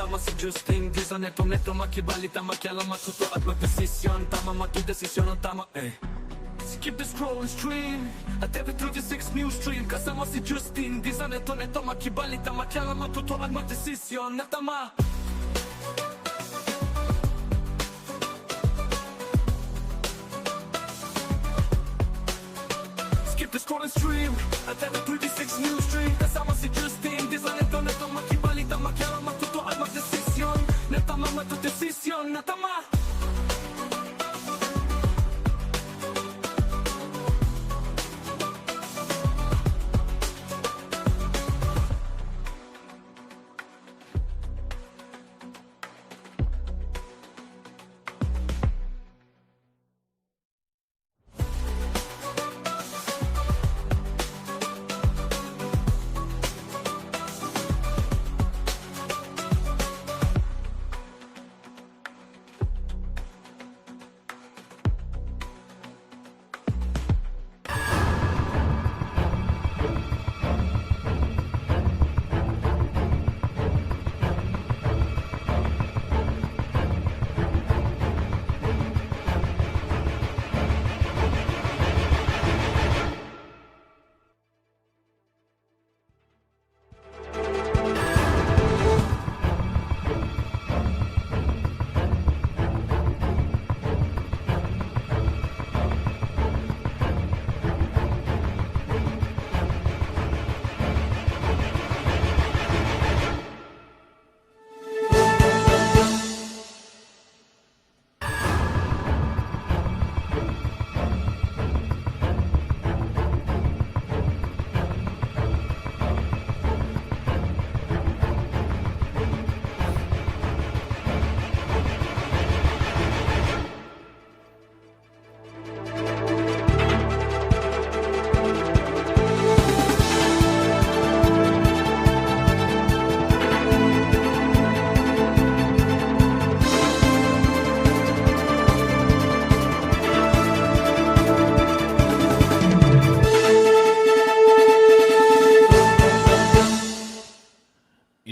kasama si Justin Di sa neto makibalita makialam matuto at magdesisyon Tama magdesisyon ang tama Skip the scroll and stream At every 36 news stream kasama si Justin Di sa neto makibalita makialam matuto at magdesisyon na tama Skip the scroll and stream At every 36 news stream kasama si Justin Di sa neto makibalita makialam matuto at magdesisyon na tama magdesisyon na tama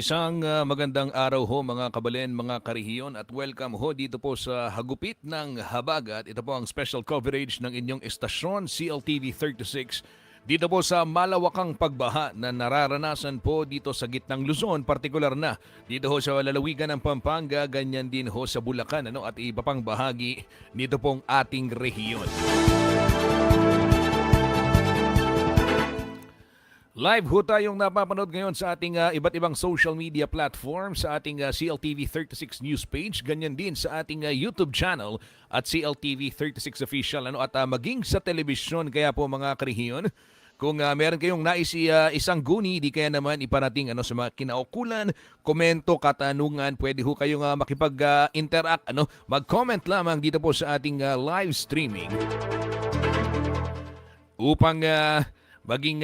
Isang magandang araw ho mga kabalen, mga karihiyon at welcome ho dito po sa Hagupit ng Habagat. Ito po ang special coverage ng inyong estasyon CLTV 36 dito po sa malawakang pagbaha na nararanasan po dito sa gitnang Luzon, partikular na dito ho sa lalawigan ng Pampanga, ganyan din ho sa Bulacan at iba pang bahagi nito pong ating rehiyon. Live ho tayong napapanood ngayon sa ating iba't ibang social media platform, sa ating CLTV 36 news page, ganyan din sa ating YouTube channel at CLTV 36 official at maging sa telebisyon. Kaya po mga karihiyon, kung meron kayong nais isang guni, di kaya naman iparating sa mga kinaukulan, komento, katanungan, pwede ho kayong makipag-interact, mag-comment lamang dito po sa ating live streaming upang maging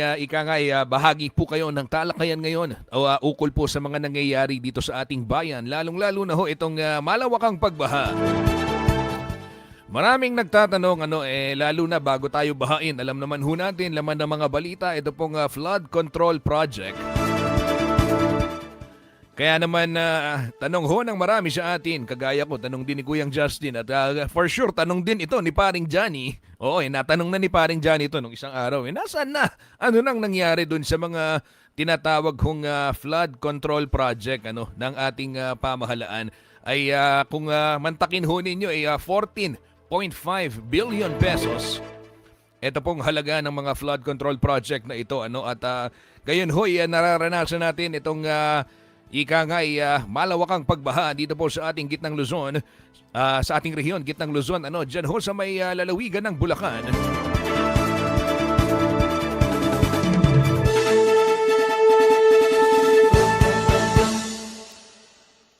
bahagi po kayo ng talakayan ngayon o ukol po sa mga nangyayari dito sa ating bayan, lalong-lalo na ho itong malawakang pagbaha. Maraming nagtatanong lalo na bago tayo bahain, alam naman ho natin, laman ng mga balita, ito pong flood control project. Kaya naman tanong ho ng marami sa atin, kagaya ko, tanong din ni Kuyang Justin at for sure tanong din ito ni Paring Johnny. Oo, natanong na ni Paring Johnny ito nung isang araw. Nasaan na? Ano nang nangyari dun sa mga tinatawag kong flood control project ng ating pamahalaan? Ay kung mantakin ho ninyo ay 14.5 billion pesos. Ito pong halaga ng mga flood control project na ito. At gayon ho, nararanasan natin itong malawakang pagbaha dito po sa ating gitnang Luzon, sa ating rehiyon, gitnang Luzon, dyan ho sa may lalawigan ng Bulacan.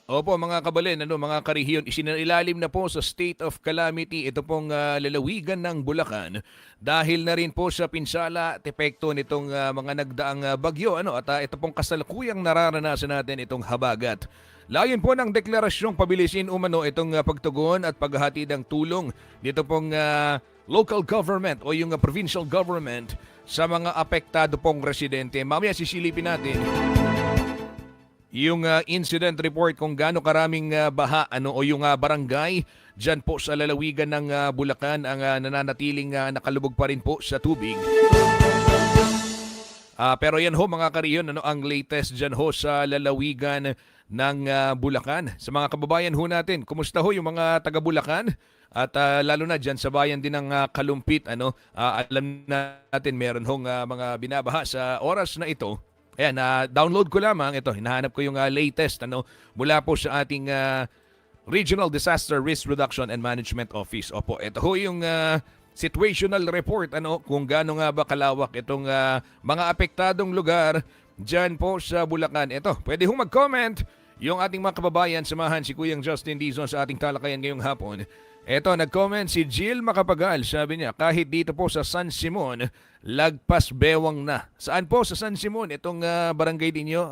Opo mga kabalen, mga karihiyon, isinailalim na po sa state of calamity ito pong lalawigan ng Bulacan dahil na rin po sa pinsala at epekto nitong mga nagdaang bagyo at ito pong kasalukuyang nararanasan natin itong habagat. Layon po ng deklarasyong pabilisin umano itong pagtugon at paghahatid ng tulong dito pong local government o yung provincial government sa mga apektado pong residente. Mamaya sisilipin natin yung incident report kung gaano karaming baha o yung barangay diyan po sa lalawigan ng Bulacan ang nananatiling nakalubog pa rin po sa tubig. Pero yan ho mga kariyon, ang latest dyan ho sa lalawigan ng Bulacan. Sa mga kababayan ho natin, kumusta ho yung mga taga Bulacan? At lalo na dyan sa bayan din ng Kalumpit, alam natin meron hong mga binabaha sa oras na ito. Ayan, download ko lamang ito. Hinahanap ko yung latest mula po sa ating Regional Disaster Risk Reduction and Management Office. Opo, ito ho yung situational report kung gaano nga ba kalawak itong mga apektadong lugar dyan po sa Bulacan. Ito, pwede hong mag-comment yung ating mga kababayan. Samahan si Kuyang Justin Dizon sa ating talakayan ngayong hapon. Ito, nag-comment si Jill Makapagal. Sabi niya, kahit dito po sa San Simon, lagpas bewang na. Saan po sa San Simon? Itong barangay ninyo,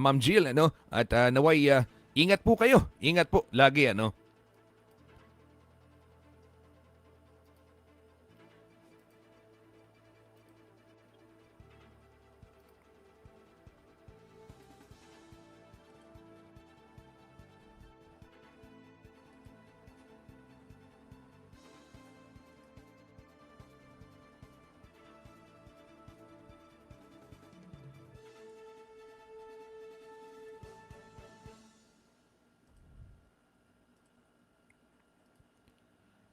Ma'am Jill, At naway, ingat po kayo. Ingat po lagi,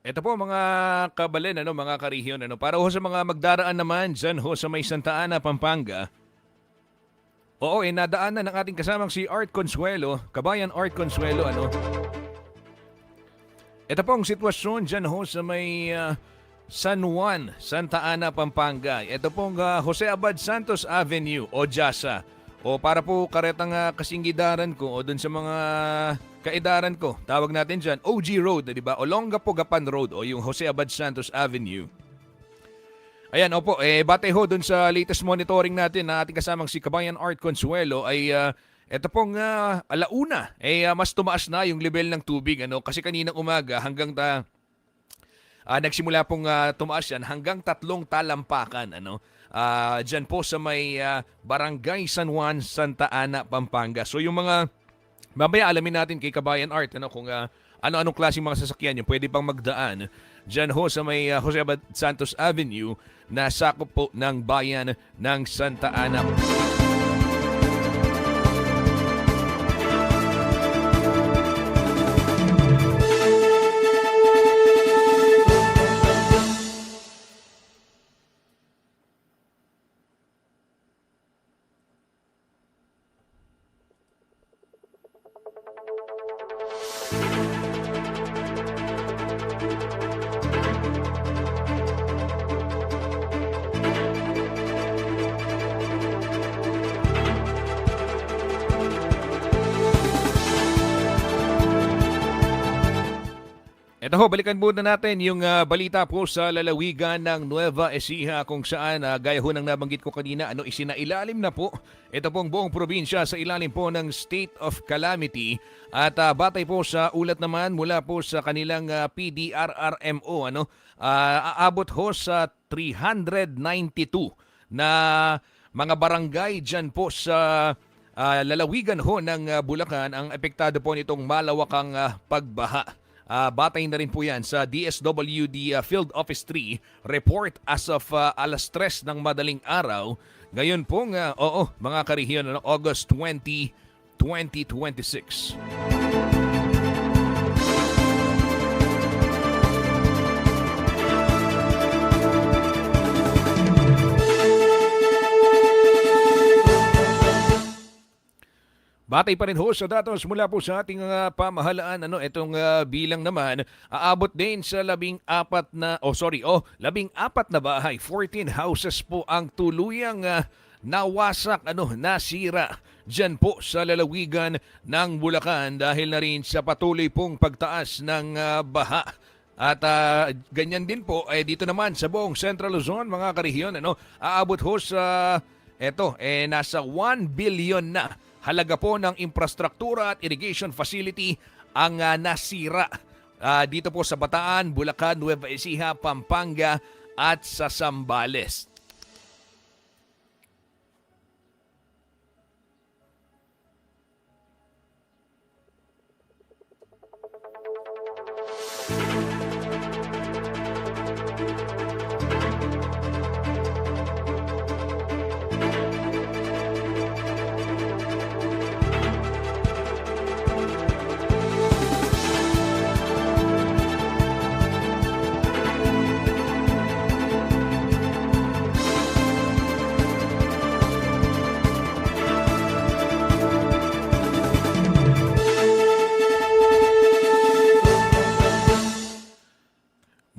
Ito po mga kabalin, mga karihiyon, para ho sa mga magdaraan naman dyan ho sa may Santa Ana, Pampanga. Oo, nadaanan ng ating kasamang si Art Consuelo, Kabayan Art Consuelo, Ito pong sitwasyon dyan ho sa may San Juan, Santa Ana, Pampanga. Ito pong Jose Abad Santos Avenue o Jasa. O para po karetang kasinggidaran ko o dun sa mga kaidaran ko, tawag natin dyan, OG Road, di ba? Olongapo Gapan Road o yung Jose Abad Santos Avenue. Ayan, opo, bate ho dun sa latest monitoring natin na ating kasamang si Kabayan Art Consuelo ay ito pong alauna, mas tumaas na yung level ng tubig, kasi kaninang umaga hanggang nagsimula pong tumaas yan hanggang 3 talampakan, dyan po sa may Barangay San Juan, Santa Ana, Pampanga. So yung mga, mamaya alamin natin kay Kabayan Art kung ano-anong klaseng mga sasakyan yung pwede pang magdaan dyan ho sa may Jose Abad Santos Avenue na sakop po ng bayan ng Santa Ana. Ito ho, balikan muna natin yung balita po sa lalawigan ng Nueva Ecija kung saan gaya ho ng nabanggit ko kanina, isinailalim na po ito pong buong probinsya sa ilalim po ng state of calamity at batay po sa ulat naman mula po sa kanilang PDRRMO, aabot ho sa 392 na mga barangay dyan po sa lalawigan ho ng Bulacan ang epektado po nitong malawakang pagbaha. Batay na rin po yan sa DSWD Field Office 3 report as of alas 3 ng madaling araw. Ngayon pong, mga karihiyon, August 20, 2026. Batay pa rin ho sa datos mula po sa ating pamahalaan, itong bilang naman, aabot din sa 14 na bahay, 14 houses po ang tuluyang nawasak, nasira dyan po sa lalawigan ng Bulacan dahil na rin sa patuloy pong pagtaas ng baha. At ganyan din po, dito naman sa buong Central Luzon, mga karihiyon, aabot ho sa, nasa 1 billion na halaga po ng infrastruktura at irrigation facility ang nasira dito po sa Bataan, Bulacan, Nueva Ecija, Pampanga at sa Zambales.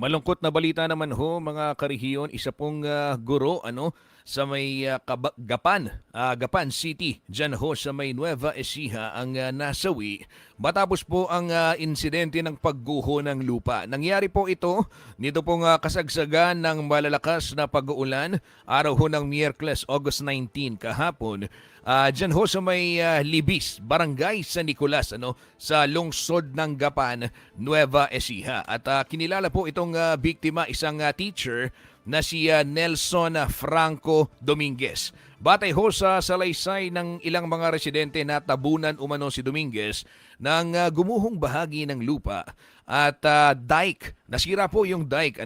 Malungkot na balita naman ho mga karehiyon, isa pong guro sa may Gapan City, dyan ho sa may Nueva Ecija ang nasawi matapos po ang insidente ng pagguho ng lupa. Nangyari po ito nito pong kasagsagan ng malalakas na pag-uulan araw ho ng Miyerkules, August 19 kahapon. Dyan ho sa may Libis, Barangay San Nicolas, sa lungsod ng Gapan, Nueva Ecija. At kinilala po itong biktima, isang teacher na si Nelson Franco Dominguez. Batay ho sa salaysay ng ilang mga residente na tabunan umano si Dominguez ng gumuhong bahagi ng lupa at dike. Nasira po yung dike.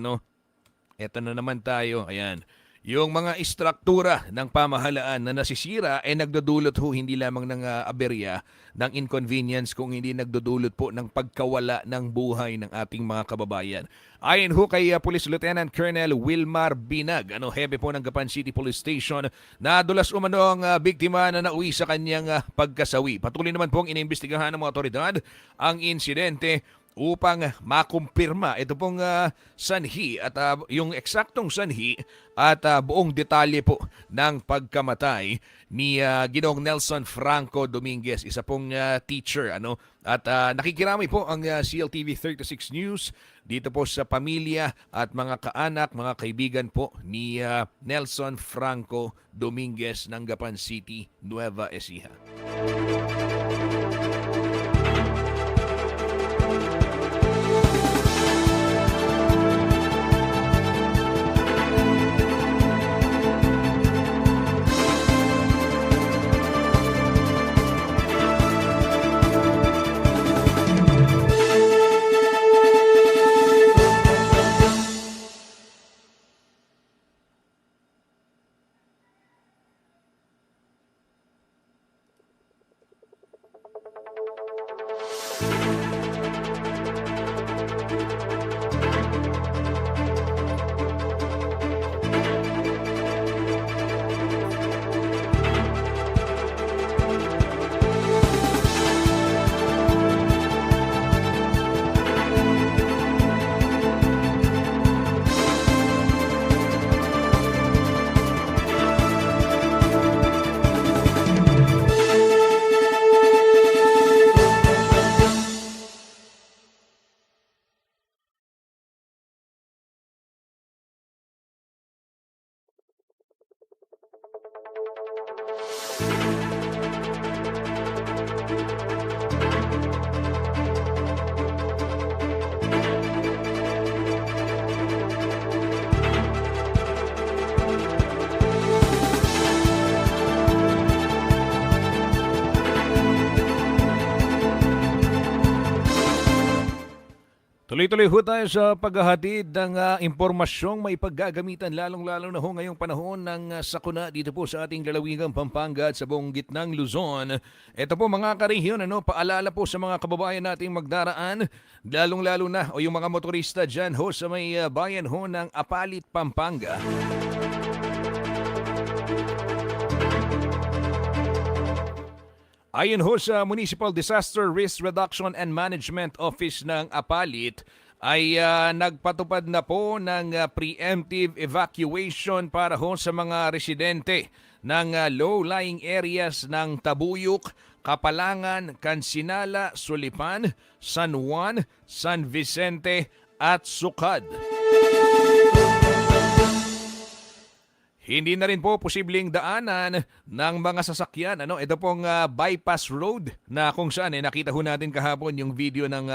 Eto na naman tayo. Ayan. Yung mga istruktura ng pamahalaan na nasisira ay nagdudulot ho hindi lamang ng aberya, ng inconvenience, kung hindi nagdudulot po ng pagkawala ng buhay ng ating mga kababayan. Ayon ho kay Police Lieutenant Colonel Wilmar Binag, hepe po ng Gapan City Police Station, nadulas umano ang biktima na nauwi sa kanyang pagkasawi. Patuloy naman pong inimbestigahan ng mga otoridad ang insidente upang makumpirma ito pong sanhi at yung eksaktong sanhi at buong detalye po ng pagkamatay ni Ginoong Nelson Franco Dominguez, isa pong teacher. At nakikiramay po ang CLTV 36 News dito po sa pamilya at mga kaanak, mga kaibigan po ni Nelson Franco Dominguez ng Gapan City, Nueva Ecija. Tuloy-tuloy ho tayo sa paghahatid ng impormasyong may paggagamitan lalong-lalo na ho ngayong panahon ng sakuna dito po sa ating lalawigang Pampanga at sa buong gitnang Luzon. Ito po mga karehiyon, paalala po sa mga kababayan nating magdaraan, lalong-lalo na o yung mga motorista dyan ho sa may bayan ho ng Apalit, Pampanga. Ayon ho sa Municipal Disaster Risk Reduction and Management Office ng Apalit, ay nagpatupad na po ng preemptive evacuation para ho sa mga residente ng low-lying areas ng Tabuyok, Kapalangan, Kansinala, Sulipan, San Juan, San Vicente at Sukad. Hindi na rin po posibleng daanan ng mga sasakyan. Ito pong bypass road na kung saan nakita ho natin kahapon yung video ng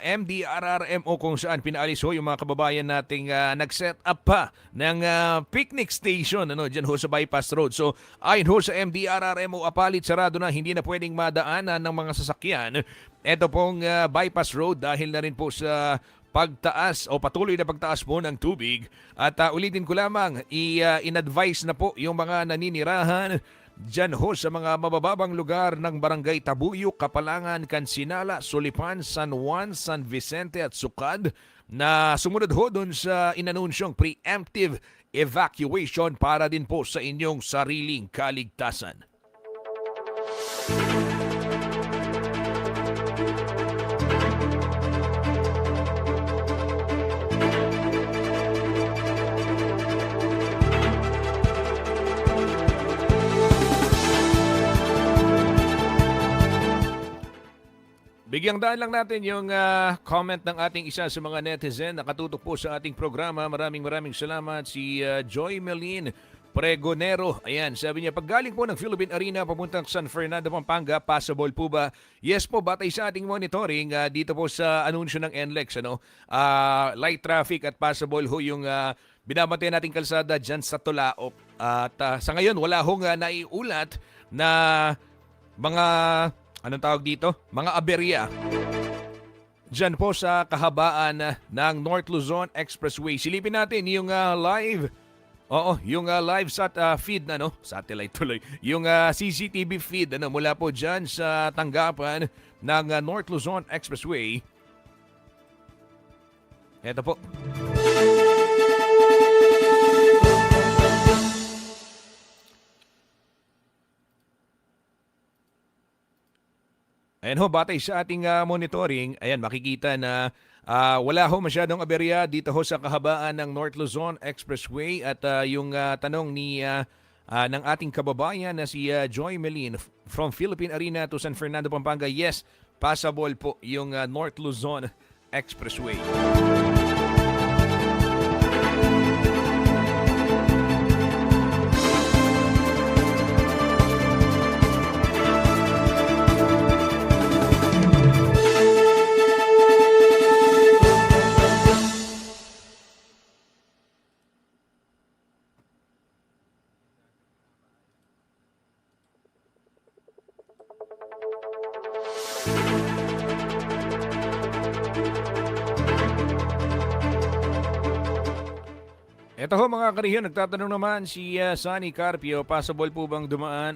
MDRRMO kung saan pinaalis ho yung mga kababayan nating nag-set up pa ng picnic station dyan ho sa bypass road. So ayon ho sa MDRRMO Apalit, sarado na, hindi na pwedeng madaanan ng mga sasakyan. Ito pong bypass road dahil na rin po sa pagtaas o patuloy na pagtaas po ng tubig. At ulitin ko lamang, in-advise na po yung mga naninirahan dyan ho sa mga mabababang lugar ng Barangay Tabuyok, Kapalangan, Kansinala, Sulipan, San Juan, San Vicente at Sukad na sumunod ho dun sa inanunsyong preemptive evacuation para din po sa inyong sariling kaligtasan. Bigyang daan lang natin yung comment ng ating isa sa mga netizen na katutok po sa ating programa. Maraming salamat si Joy Melin Pregonero. Ayan, sabi niya, paggaling po ng Philippine Arena papuntang San Fernando, Pampanga, passable po ba? Yes po, batay sa ating monitoring dito po sa anunsyo ng NLEX, light traffic at passable ho yung binabantayan nating kalsada dyan sa Tulaok. At sa ngayon, wala hong naiulat na mga, anong tawag dito? Mga aberya dyan po sa kahabaan ng North Luzon Expressway. Silipin natin yung live. Oo, yung live feed satellite tuloy. Yung CCTV feed mula po dyan sa tanggapan ng North Luzon Expressway. Ito po. Ayan ho, batay sa ating monitoring, ayan, makikita na wala ho masyadong aberya dito ho sa kahabaan ng North Luzon Expressway at yung tanong ni ng ating kababayan na si Joy Melin from Philippine Arena to San Fernando, Pampanga, yes, passable po yung North Luzon Expressway. Ito ho mga kariyon, nagtatanong naman si Sunny Carpio, possible po bang dumaan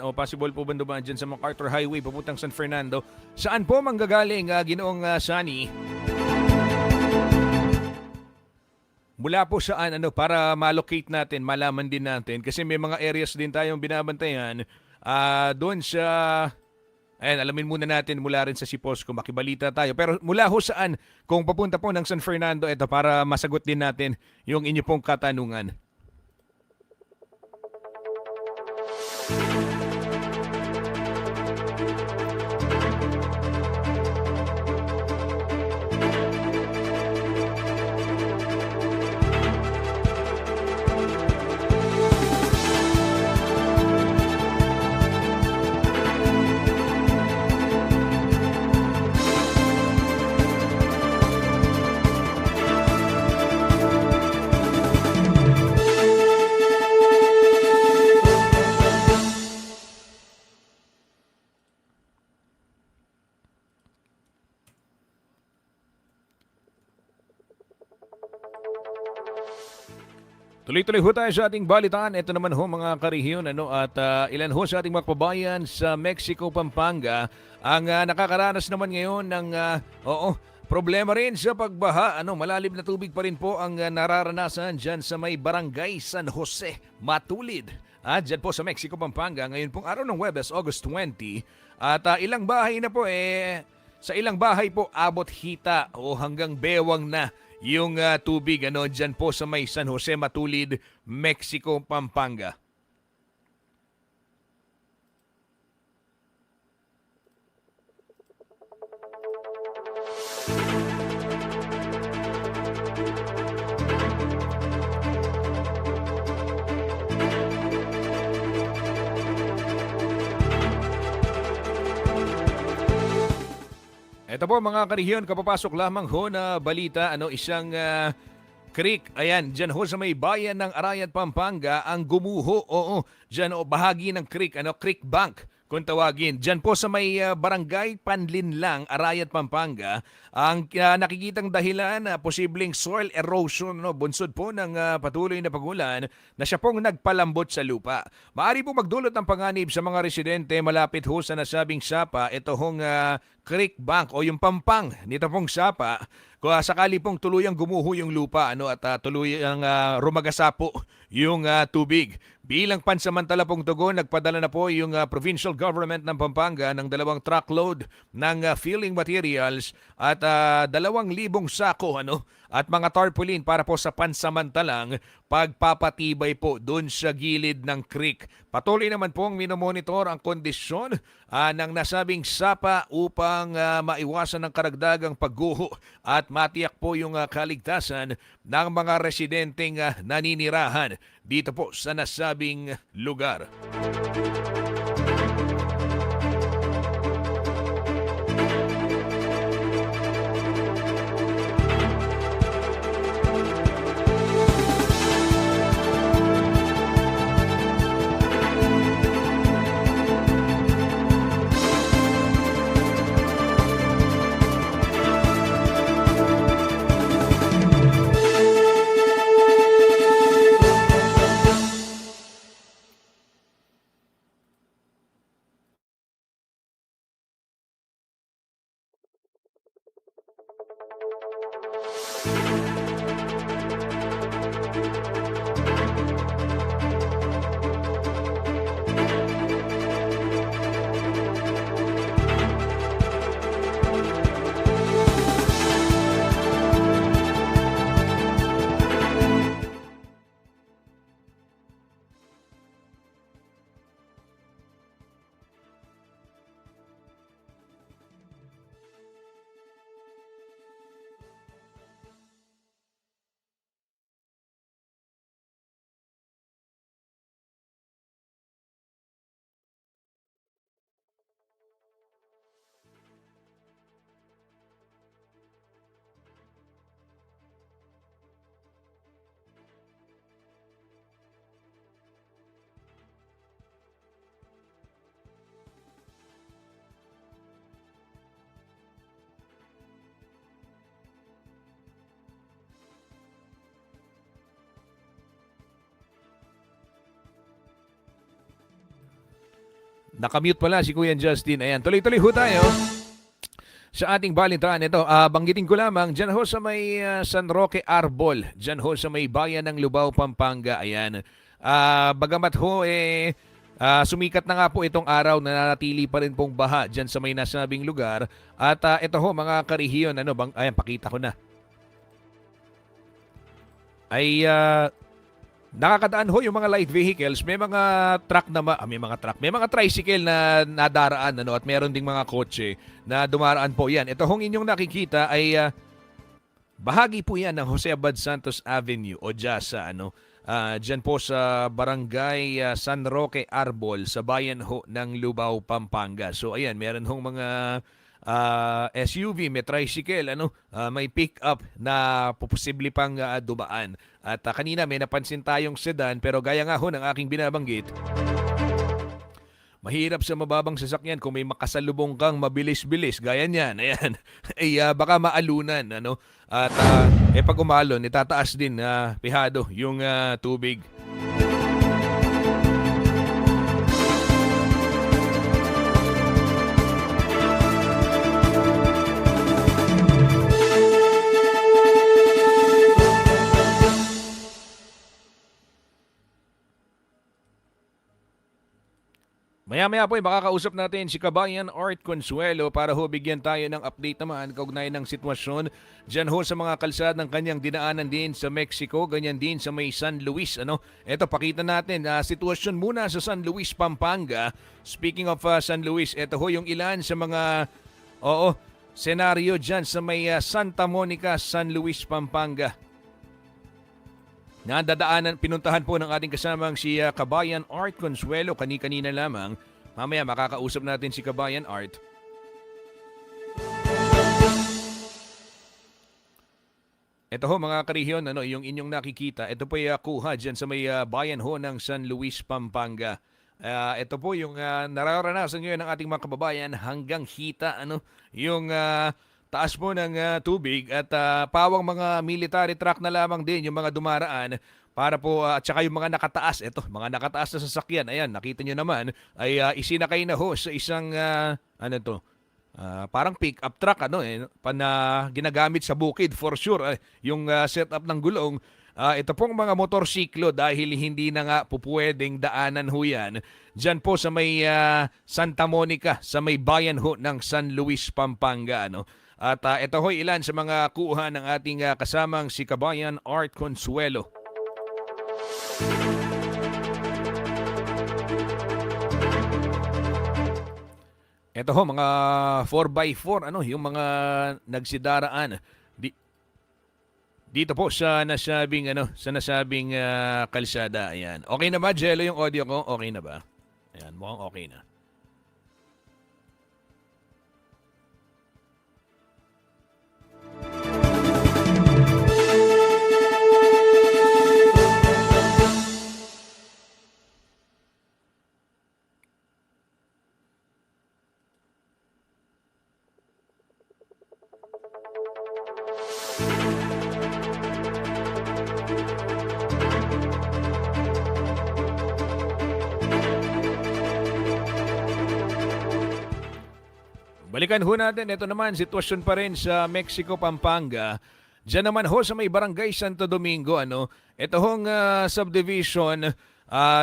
dyan sa MacArthur Highway papuntang San Fernando? Saan po manggagaling Ginoong Sunny? Mula po saan para malocate natin, malaman din natin kasi may mga areas din tayong binabantayan doon sa alamin muna natin mula rin sa Sipos kung makibalita tayo. Pero mula ho saan, kung papunta po ng San Fernando, ito para masagot din natin yung inyo pong katanungan. Tuloy-tuloy ho tayo sa ating balitaan. Ito naman ho mga karihiyon at ilan ho sa ating mga kababayan sa Mexico, Pampanga ang nakakaranas naman ngayon ng problema rin sa pagbaha. Malalim na tubig pa rin po ang nararanasan dyan sa may Barangay San Jose, Matulid. Dyan po sa Mexico, Pampanga ngayon pong araw ng Huwebes, August 20. At ilang bahay na po sa ilang bahay po abot hita o hanggang bewang na yung tubig dyan po sa may San Jose, Matulid, Mexico, Pampanga. Ito po mga karihiyon, kapapasok lamang ho na balita, isang creek, ayan, dyan ho sa may bayan ng Arayat, Pampanga, ang gumuho, dyan bahagi ng creek, creek bank, kung tawagin. Dyan po sa may barangay Panlinlang, Arayat, Pampanga, ang nakikitang dahilan na posibleng soil erosion, bunsod po ng patuloy na pagulan na siya pong nagpalambot sa lupa. Maari po magdulot ng panganib sa mga residente malapit ho sa nasabing sapa, ito hong creek bank o yung pampang nito pong sapa. Kung sakali pong tuluyang gumuho yung lupa at tuluyang rumagasa po yung tubig. Bilang pansamantala pong tugon, nagpadala na po yung provincial government ng Pampanga ng 2 truckload ng filling materials at 2,000 sako at mga tarpaulin para po sa pansamantalang pagpapatibay po doon sa gilid ng creek. Patuloy naman pong minomonitor ang kondisyon ng nasabing sapa upang maiwasan ng karagdagang pagguho at matiyak po yung kaligtasan ng mga residenteng naninirahan dito po sa nasabing lugar. Nakamute pala si Kuya Justin. Ayan, tuloy-tuloy ho tayo sa ating balitaan. Ito, banggitin ko lamang, dyan ho sa may San Roque Arbol, dyan ho sa may bayan ng Lubao, Pampanga. Ayan, bagamat ho, sumikat na nga po itong araw, na nanatili pa rin pong baha dyan sa may nasabing lugar. At ito ho, mga karehiyon, ayan, pakita ko na. Ay, nakakadaan ho yung mga light vehicles, may mga truck na may mga tricycle na nadaraan at meron ding mga kotse na dumaraan po yan. Ito hong inyong nakikita ay bahagi po yan ng Jose Abad Santos Avenue o Jasa diyan po sa Barangay San Roque Arbol sa bayan ho ng Lubao, Pampanga. So ayan, meron hong mga SUV, may tricycle, may pick-up na posible pang dumaan. At kanina may napansin tayong sedan, pero gaya nga ho ng aking binabanggit, mahirap sa mababang sasakyan kung may makasalubong kang mabilis-bilis. Gaya niyan, ayan, ay baka maalunan. At pag umalon, itataas din pihado yung tubig. Maya-maya po makakausap natin si Kabayan Art Consuelo para ho bigyan tayo ng update naman kaugnay ng sitwasyon dyan ho sa mga kalsada ng kanyang dinaanan din sa Mexico, ganyan din sa may San Luis. Ito, pakita natin sitwasyon muna sa San Luis, Pampanga. Speaking of San Luis, ito ho yung ilan sa mga senaryo dyan sa may Santa Monica, San Luis, Pampanga. Pinuntahan po ng ating kasamang si Kabayan Art Consuelo kanina lamang. Mamaya makakausap natin si Kabayan Art. Ito ho mga karihiyon, yung inyong nakikita, ito po ay kuha dyan sa may bayan ho ng San Luis, Pampanga. Ito po yung nararanasan ngayon ng ating mga kababayan hanggang hita, yung taas po ng tubig at pawang mga military truck na lamang din yung mga dumaraan para po at saka yung mga nakataas, mga nakataas na sasakyan, ayan, nakita nyo naman, ay isinakay na ho sa isang parang pick-up truck na ginagamit sa bukid for sure, yung setup ng gulong ito pong mga motorsiklo dahil hindi na nga pupwedeng daanan ho yan dyan po sa may Santa Monica, sa may bayan ho ng San Luis, Pampanga. Ano? At ito ho ilan sa mga kuha ng ating kasamang si Kabayan Art Consuelo. Ito ho, mga 4x4, yung mga nagsidaraan. Dito po sa nasabing kalsada. Ayan. Okay na ba, Jello, yung audio ko? Okay na ba? Ayan, mukhang okay na. Balikan ho natin, ito naman, sitwasyon pa rin sa Mexico, Pampanga. Diyan naman ho sa may barangay Santo Domingo, ito hong subdivision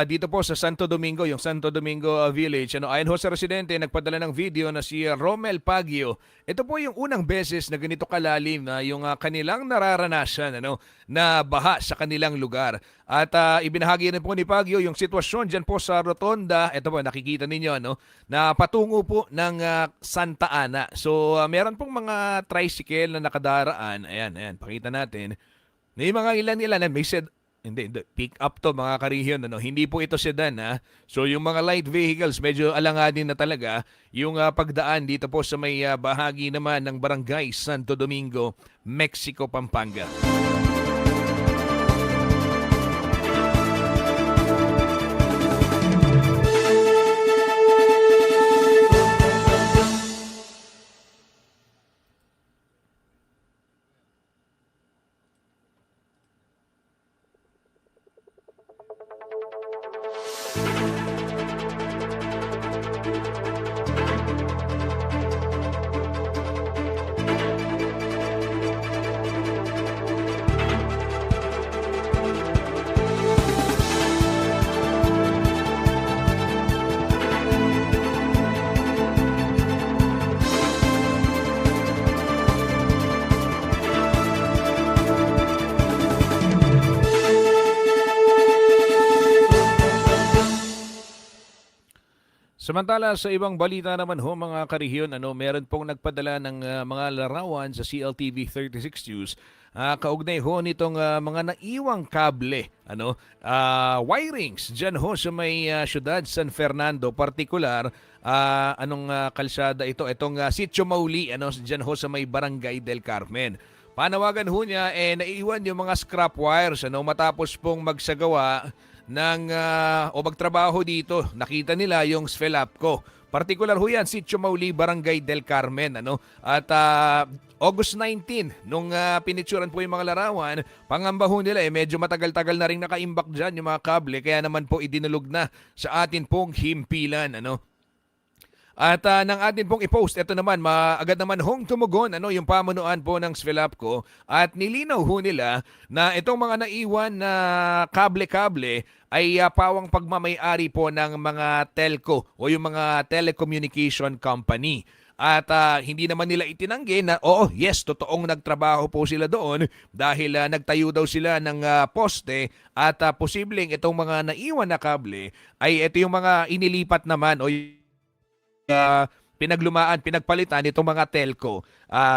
dito po sa Santo Domingo, yung Santo Domingo Village. Ayon ho sa residente, nagpadala ng video na si Romel Pagio. Ito po yung unang beses na ganito kalalim na yung kanilang nararanasan na baha sa kanilang lugar. At ibinahagi rin po ni Pagio yung sitwasyon dyan po sa Rotonda. Ito po, nakikita ninyo, na patungo po ng Santa Ana. So, meron pong mga tricycle na nakadaraan. Ayan, pakita natin. May mga ilan-ilan, may hindi, pick up to mga kariyon. Hindi po ito sedan. So yung mga light vehicles, medyo alanganin na talaga yung pagdaan dito po sa may bahagi naman ng barangay Santo Domingo, Mexico, Pampanga. Samantala sa ibang balita naman ho mga karihiyon, meron pong nagpadala ng mga larawan sa CLTV 36 News. Kaugnay ho nitong mga naiwang kable, wirings dyan ho sa may syudad San Fernando, partikular, kalsada ito? Itong Sitio Mauli, dyan ho sa may Barangay del Carmen. Panawagan ho niya, naiiwan yung mga scrap wires, matapos pong magsagawa ng o magtrabaho dito. Nakita nila yung Svelapco. Partikular ho yan, Sitio Mauli, Barangay del Carmen. At August 19, nung pinitsuran po yung mga larawan, pangamba ho nila, medyo matagal-tagal na rin nakaimbak dyan yung mga kable, kaya naman po idinulog na sa atin pong himpilan. At nang atin pong i-post, ito naman, agad naman hong tumugon yung pamunuan po ng Svelapco at nilinaw ho nila na itong mga naiwan na kable-kable ay pawang pagmamay-ari po ng mga telco o yung mga telecommunication company. At hindi naman nila itinanggi na, yes, totoong nagtrabaho po sila doon dahil nagtayo daw sila ng poste at posibleng itong mga naiwan na kable ay ito yung mga inilipat naman o pinagpalitan itong mga telco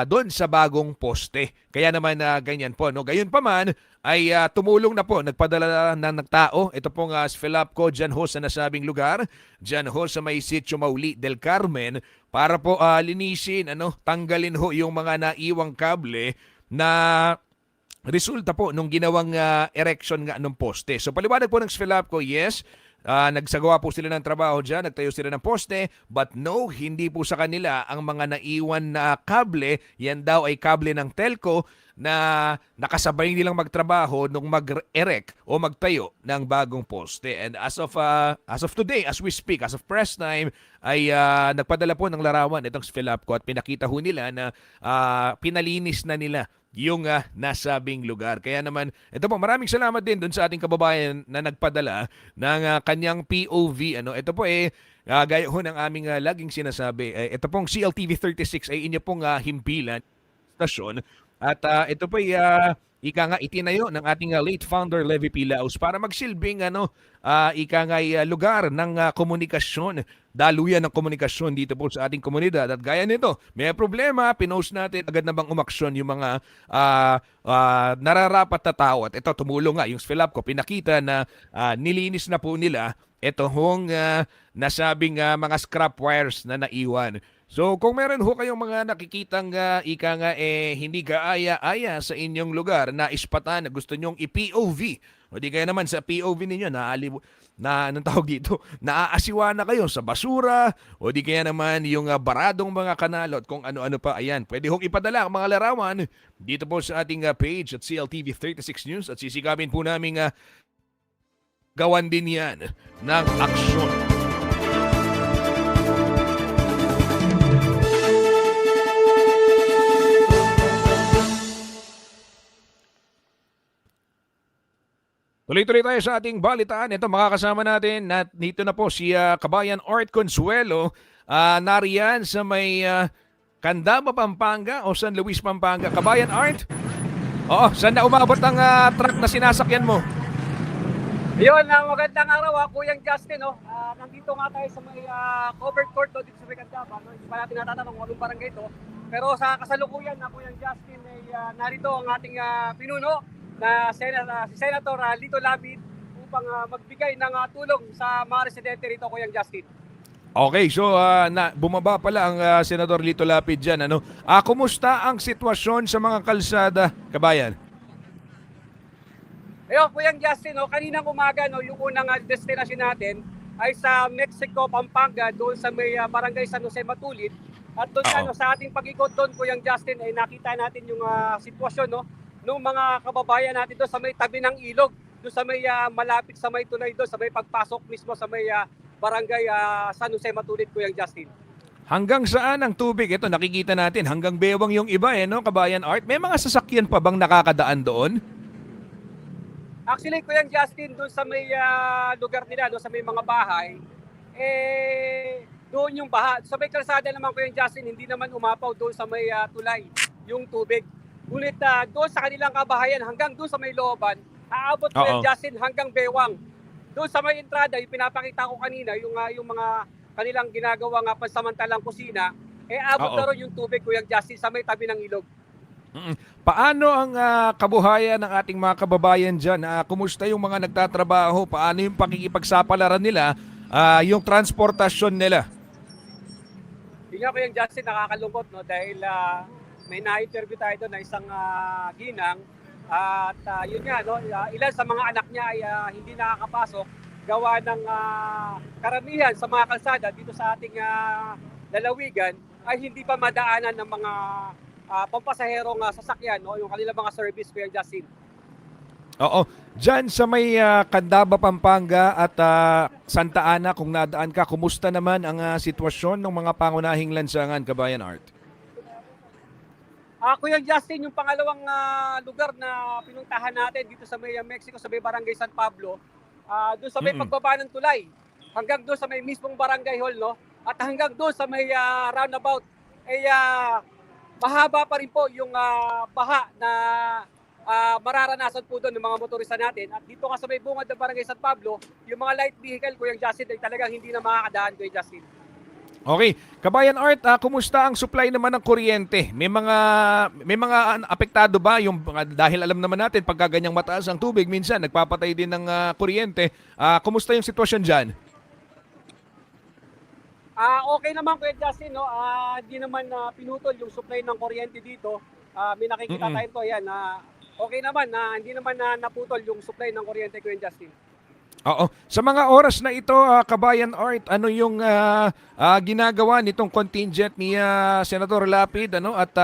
doon sa bagong poste. Kaya naman ganyan po. Gayon pa man ay tumulong na po, nagpadala ng tao. Ito pong Svelapco dyan ho sa nasabing lugar, dyan ho sa may Sitio Mauli del Carmen para po linisin, tanggalin ho yung mga naiwang kable na resulta po nung ginawang erection nga ng poste. So paliwanag po ng Svelapco, yes, nagsagawa po sila ng trabaho dyan, nagtayo sila ng poste, but no, hindi po sa kanila ang mga naiwan na kable. Yan daw ay kable ng telco na nakasabay nilang magtrabaho nung mag-erect o magtayo ng bagong poste. And as of today, as we speak, as of press time, ay nagpadala po ng larawan itong Svelapco at pinakita ho nila na pinalinis na nila yung nasabing lugar. Kaya naman, ito po, maraming salamat din doon sa ating kababayan na nagpadala ng kanyang POV. Ano, ito po gaya ho ng aming laging sinasabi, ito pong CLTV 36 ay inyo pong himpilan stasyon. At ito po ika nga itinayo ng ating late founder Levi P. Laos para magsilbing ika nga lugar ng komunikasyon, daluyan ng komunikasyon dito po sa ating komunidad. At gaya nito, may problema, pinost natin agad na bang umaksyon yung mga nararapat na tao. At ito, tumulong nga yung SPELAPCO, pinakita na nilinis na po nila ito hong nasabing mga scrap wires na naiwan. So kung meron ho kayong mga nakikitang ika nga hindi kaaya-aya sa inyong lugar na ispatan na gusto nyong i-POV, o di kaya naman sa POV ninyo anong tawag dito, naaasiwa na kayo sa basura, o di kaya naman yung baradong mga kanal at kung ano-ano pa, ayan, pwede hong ipadala ang mga larawan dito po sa ating page at CLTV 36 News at sisikapin po namin gawan din yan ng aksyon. Tuloy-tuloy tayo sa ating balitaan. Ito, makakasama natin na dito na po si Kabayan Art Consuelo. Nariyan sa may Candaba, Pampanga o San Luis, Pampanga. Kabayan Art? Oo, saan na umabot ang truck na sinasakyan mo? Yun, magandang araw Kuyang Justin. Nandito nga tayo sa may covered court dito sa may Candaba. Hindi pa natin natatanong kung anong barangay ito. Pero sa kasalukuyan Kuyang Justin ay narito ang ating pinuno na si Senator Lito Lapid upang magbigay ng tulong sa mga residente rito, Kuyang Justin. Okay, so bumaba pala ang Senador Lito Lapid dyan. Ano? Kumusta ang sitwasyon sa mga kalsada, Kabayan? Ayun, Kuyang Justin, kaninang umaga yung unang destination natin ay sa Mexico, Pampanga, doon sa may barangay San Jose Matulid. At doon sa ating pag-ikot doon, Kuyang Justin, ay nakita natin yung sitwasyon ng mga kababayan natin doon sa may tabi ng ilog, doon sa may malapit sa may tulay doon, sa may pagpasok mismo sa may barangay San Jose Matulid, Kuyang Justin. Hanggang saan ang tubig? Ito, nakikita natin. Hanggang bewang yung iba, no, Kabayan Art? May mga sasakyan pa bang nakakadaan doon? Actually, Kuyang Justin, doon sa may lugar nila, doon sa may mga bahay, doon yung baha. Sa may kalsada naman, Kuyang Justin, hindi naman umapaw doon sa may tulay yung tubig. Ngunit doon sa kanilang kabahayan, hanggang doon sa may looban, aabot Kuyang Justin hanggang bewang. Doon sa may entrada, yung pinapakita ko kanina, yung mga kanilang ginagawang pansamantalang kusina, abot na rin yung tubig, Kuyang Justin, sa may tabi ng ilog. Paano ang kabuhayan ng ating mga kababayan dyan? Kumusta yung mga nagtatrabaho? Paano yung pakikipagsapalaran nila? Yung transportasyon nila? Yun nga, Kuyang Justin, nakakalungkot dahil may na-interview tayo doon na isang ginang at yun nga, ilan sa mga anak niya ay hindi nakakapasok gawa ng karamihan sa mga kalsada dito sa ating lalawigan ay hindi pa madaanan ng mga pampasaherong sasakyan, yung kanilang mga service, Kuyang Justin. Oo. Diyan sa may Candaba, Pampanga at Santa Ana, kung nadaan ka, kumusta naman ang sitwasyon ng mga pangunahing lansangan, Kabayan Art? Kuyang Justin, yung pangalawang lugar na pinuntahan natin dito sa may Mexico, sa may Barangay San Pablo, doon sa may pagbaba ng tulay, hanggang doon sa may mismong barangay hall, at hanggang doon sa may roundabout, mahaba pa rin po yung baha na mararanasan po doon ng mga motorista natin. At dito nga sa may bungad ng Barangay San Pablo, yung mga light vehicle, Kuyang Justin, ay talagang hindi na makakadaan, Kuyang Justin. Okay. Kabayan Art, kumusta ang supply naman ng kuryente? May mga apektado ba yung dahil alam naman natin pagka ganyang mataas ang tubig minsan nagpapatay din ng kuryente. Kumusta yung sitwasyon diyan? Okay naman, Kuya Justin, hindi naman pinutol yung supply ng kuryente dito. May nakikita tayo to, ayan. Okay naman, hindi naman naputol yung supply ng kuryente, Kuya Justin. Oo. Sa mga oras na ito, Kabayan Art, ano yung ginagawa nitong contingent ni Senator Lapid, ano? At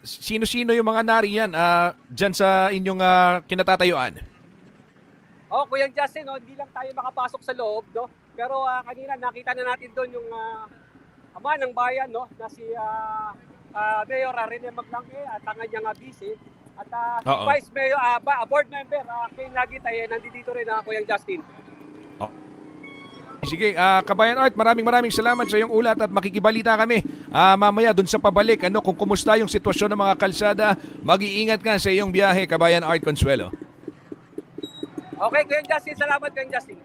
sino-sino yung mga nariyan dyan sa inyong kinatatayuan? Kuya Justin, hindi lang tayo makapasok sa loob, Pero kanina nakita na natin doon yung ama ng bayan, na si Mayor Rene Maglangke at ang kanyang busy. At Oo. Vice Mayor, Board Member, King Lagitay, nandito rin Kuya Justin. Sige, Kabayan Art, maraming salamat sa iyong ulat at makikibalita kami mamaya dun sa pabalik. Kung kumusta yung sitwasyon ng mga kalsada, mag-iingat ka sa iyong biyahe, Kabayan Art Consuelo. Okay, Kuya Justin, salamat Kuya Justin.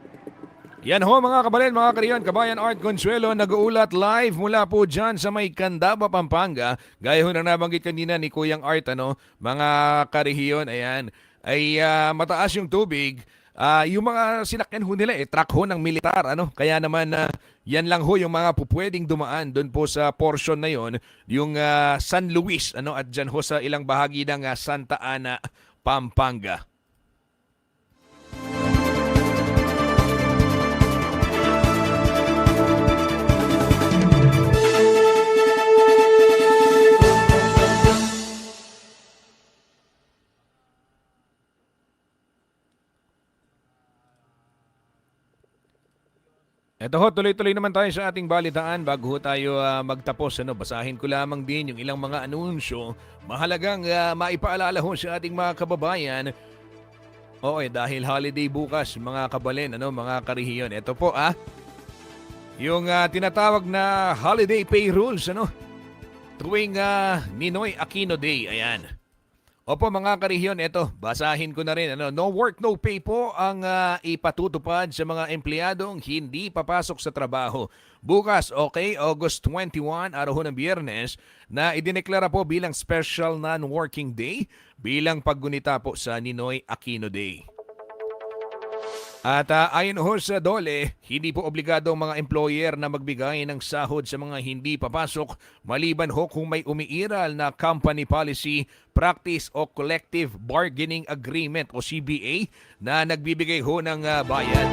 Yan ho mga kabalin, mga kariyon, Kabayan Art Consuelo, nag-uulat live mula po dyan sa may Candaba, Pampanga. Gaya ho na nabanggit kanina ni Kuyang Art, mga kariyon, ayan, ay mataas yung tubig. Yung mga sinakyan ho nila, truck ho ng militar, Kaya naman, yan lang ho yung mga pupwedeng dumaan doon po sa portion na yon, yung San Luis, at dyan ho sa ilang bahagi ng Santa Ana, Pampanga. Ito ho, tuloy-tuloy naman tayo sa ating balitaan bago ho tayo magtapos. Basahin ko lamang din yung ilang mga anunsyo. Mahalagang maipaalala ho sa ating mga kababayan. Dahil holiday bukas, mga kabalin, mga karihiyon. Ito po, yung tinatawag na holiday pay rules, tuwing Ninoy Aquino Day, ayan. Opo mga karihiyon, ito, basahin ko na rin. No work, no pay po ang ipatutupad sa mga empleyadong hindi papasok sa trabaho. Bukas, August 21, araw ho ng Biyernes, na idineklara po bilang special non-working day bilang paggunita po sa Ninoy Aquino Day. At ayon ho sa DOLE, hindi po obligado ang mga employer na magbigay ng sahod sa mga hindi papasok maliban ho kung may umiiral na company policy, practice o collective bargaining agreement o CBA na nagbibigay ho ng bayad.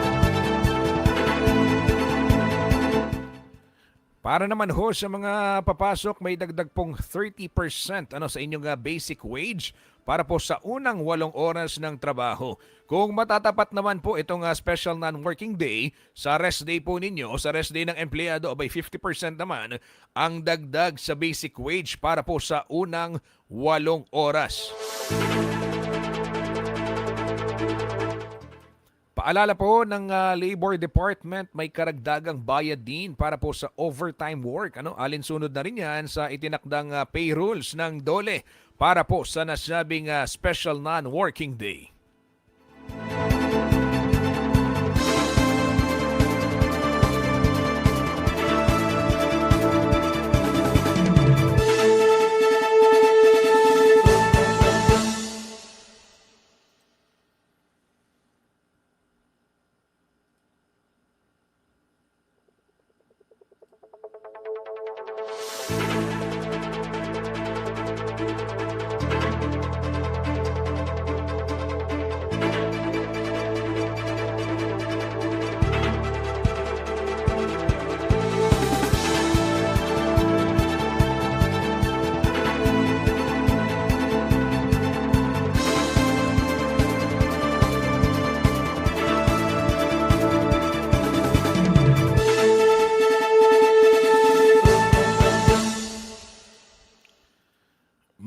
Para naman ho sa mga papasok, may dagdag pong 30% sa inyong basic wage para po sa unang 8 oras ng trabaho. Kung matatapat naman po itong special non-working day, sa rest day po ninyo o sa rest day ng empleyado, by 50% naman ang dagdag sa basic wage para po sa unang 8 oras. Paalala po ng Labor Department, may karagdagang bayad din para po sa overtime work. Alinsunod na rin yan sa itinakdang pay rules ng DOLE para po sa nasabing special non-working day.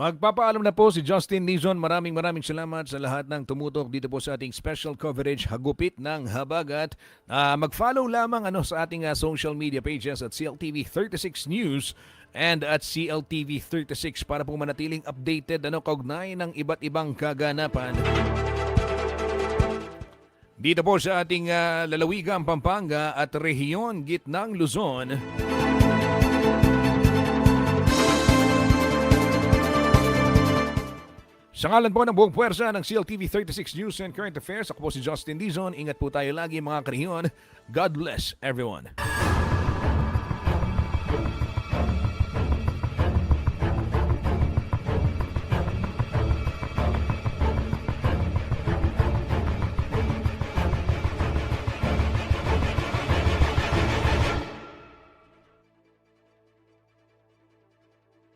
Magpapaalam na po si Justin Dizon. Maraming salamat sa lahat ng tumutok dito po sa ating special coverage Hagupit ng Habagat. Mag-follow lamang sa ating social media pages at CLTV36 News and at CLTV36 para po manatiling updated kaugnay ng iba't ibang kaganapan. Dito po sa ating lalawigang Pampanga at rehiyon gitnang Luzon. Sa ngalan po ng buong puwersa ng CLTV 36 News and Current Affairs, ako po si Justin Dizon. Ingat po tayo lagi mga kariyon. God bless everyone.